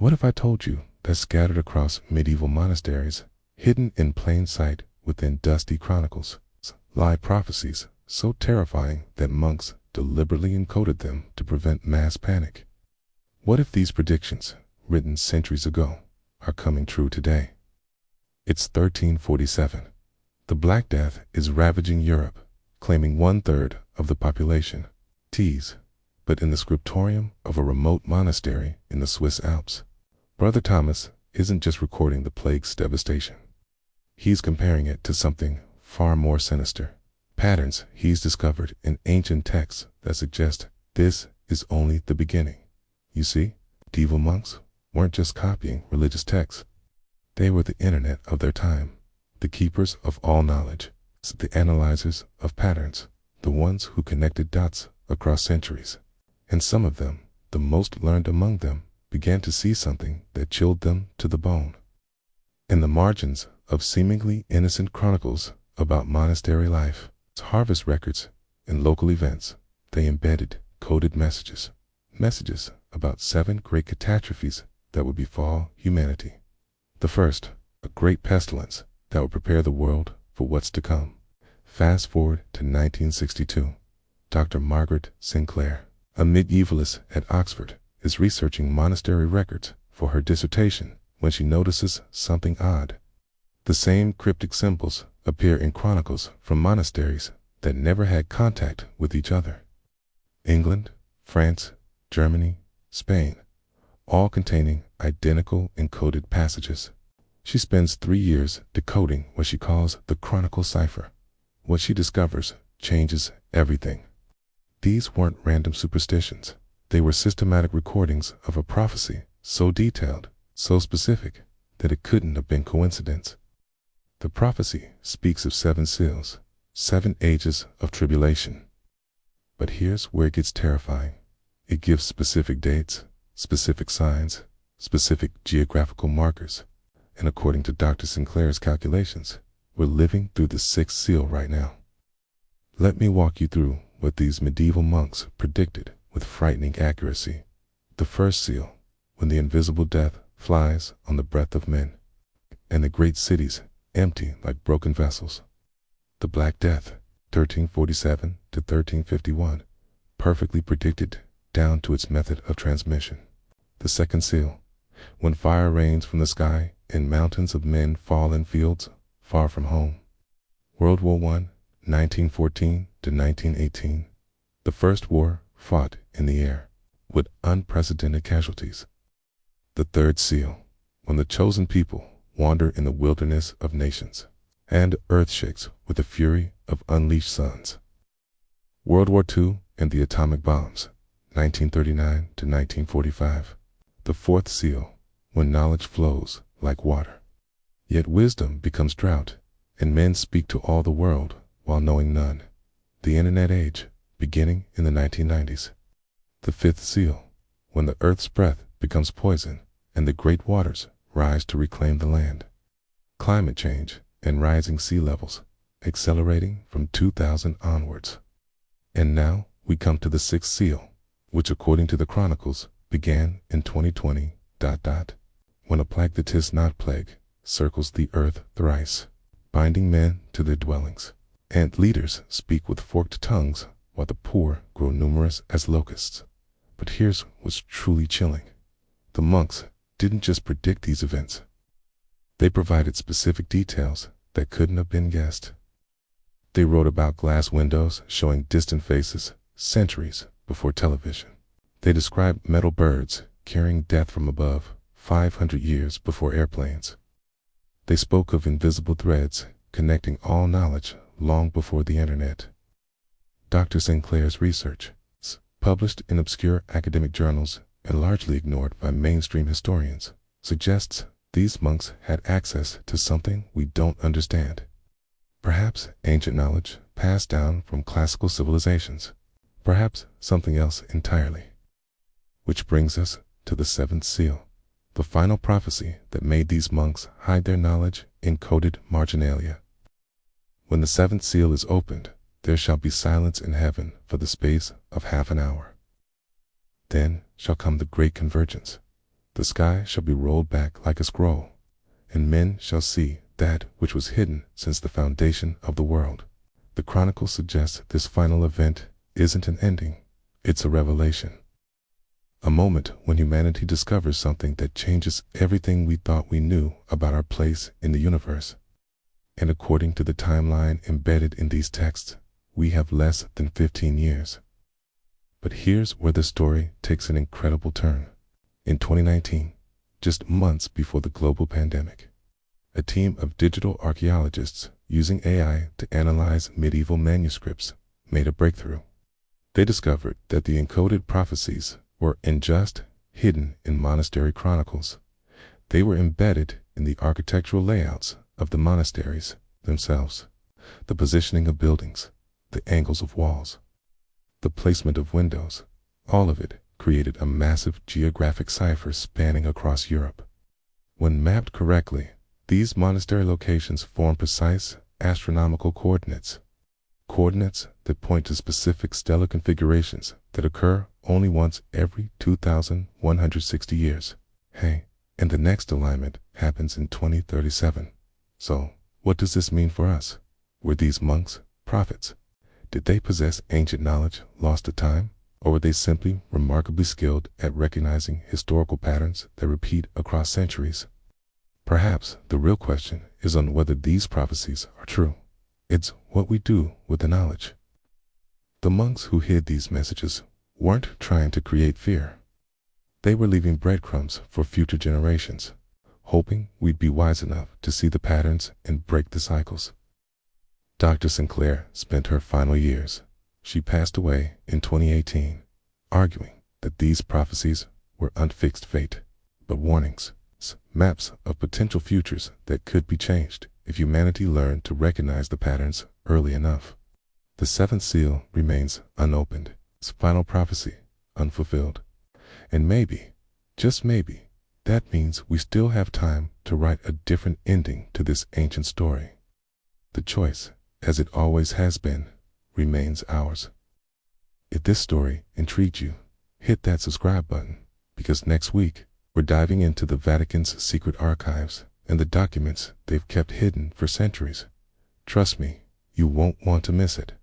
What if I told you that scattered across medieval monasteries, hidden in plain sight within dusty chronicles, lie prophecies so terrifying that monks deliberately encoded them to prevent mass panic? What if these predictions, written centuries ago, are coming true today? It's 1347. The Black Death is ravaging Europe, claiming 1/3 of the population. But in the scriptorium of a remote monastery in the Swiss Alps, Brother Thomas isn't just recording the plague's devastation. He's comparing it to something far more sinister. Patterns he's discovered in ancient texts that suggest this is only the beginning. You see, medieval monks weren't just copying religious texts. They were the internet of their time, the keepers of all knowledge, the analyzers of patterns, the ones who connected dots across centuries. And some of them, the most learned among them, began to see something that chilled them to the bone. In the margins of seemingly innocent chronicles about monastery life, harvest records, and local events, they embedded coded messages about 7 great catastrophes that would befall humanity. The first, a great pestilence that would prepare the world for what's to come. Fast forward to 1962. Dr. Margaret Sinclair, a medievalist at Oxford, is researching monastery records for her dissertation when she notices something odd. The same cryptic symbols appear in chronicles from monasteries that never had contact with each other. England, France, Germany, Spain, all containing identical encoded passages. She spends 3 years decoding what she calls the Chronicle Cipher. What she discovers changes everything. These weren't random superstitions. They were systematic recordings of a prophecy so detailed, so specific, that it couldn't have been coincidence. The prophecy speaks of 7 seals, 7 ages of tribulation. But here's where it gets terrifying. It gives specific dates, specific signs, specific geographical markers. And according to Dr. Sinclair's calculations, we're living through the 6th seal right now. Let me walk you through what these medieval monks predicted with frightening accuracy. The first seal, when the invisible death flies on the breath of men, and the great cities empty like broken vessels. The Black Death, 1347 to 1351, perfectly predicted down to its method of transmission. The second seal, when fire rains from the sky and mountains of men fall in fields far from home. World War I, 1914 to 1918, the first war fought in the air, with unprecedented casualties. The third seal, when the chosen people wander in the wilderness of nations, and earth shakes with the fury of unleashed suns. World War II and the atomic bombs, 1939 to 1945. The fourth seal, when knowledge flows like water, yet wisdom becomes drought, and men speak to all the world while knowing none. The internet age, beginning in the 1990s. The fifth seal, when the earth's breath becomes poison, and the great waters rise to reclaim the land. Climate change and rising sea levels, accelerating from 2000 onwards. And now we come to the sixth seal, which according to the chronicles began in 2020, when a plague that is not plague circles the earth thrice, binding men to their dwellings, and leaders speak with forked tongues while the poor grow numerous as locusts. But here's what's truly chilling. The monks didn't just predict these events. They provided specific details that couldn't have been guessed. They wrote about glass windows showing distant faces centuries before television. They described metal birds carrying death from above 500 years before airplanes. They spoke of invisible threads connecting all knowledge long before the internet. Dr. Sinclair's research, published in obscure academic journals and largely ignored by mainstream historians, suggests these monks had access to something we don't understand. Perhaps ancient knowledge passed down from classical civilizations, perhaps something else entirely. Which brings us to the seventh seal, the final prophecy that made these monks hide their knowledge in coded marginalia. When the seventh seal is opened, there shall be silence in heaven for the space of half an hour. Then shall come the great convergence, The sky shall be rolled back like a scroll, and men shall see that which was hidden since the foundation of the world. The Chronicle suggests this final event isn't an ending, it's a revelation. A moment when humanity discovers something that changes everything we thought we knew about our place in the universe. And according to the timeline embedded in these texts, we have less than 15 years. But here's where the story takes an incredible turn. In 2019, just months before the global pandemic, a team of digital archaeologists using AI to analyze medieval manuscripts made a breakthrough. They discovered that the encoded prophecies weren't just hidden in monastery chronicles. They were embedded in the architectural layouts of the monasteries themselves, the positioning of buildings, the angles of walls, the placement of windows. All of it created a massive geographic cipher spanning across Europe. When mapped correctly, these monastery locations form precise astronomical coordinates that point to specific stellar configurations that occur only once every 2,160 years. Hey, and the next alignment happens in 2037. So, what does this mean for us? Were these monks prophets? Did they possess ancient knowledge lost to time? Or were they simply remarkably skilled at recognizing historical patterns that repeat across centuries? Perhaps the real question is on whether these prophecies are true. It's what we do with the knowledge. The monks who hid these messages weren't trying to create fear. They were leaving breadcrumbs for future generations, hoping we'd be wise enough to see the patterns and break the cycles. Dr. Sinclair spent her final years. She passed away in 2018, arguing that these prophecies were unfixed fate, but warnings, maps of potential futures that could be changed if humanity learned to recognize the patterns early enough. The seventh seal remains unopened, its final prophecy unfulfilled. And maybe, just maybe, that means we still have time to write a different ending to this ancient story. The choice, as it always has been, remains ours. If this story intrigued you, hit that subscribe button, because next week we're diving into the Vatican's secret archives and the documents they've kept hidden for centuries. Trust me, you won't want to miss it.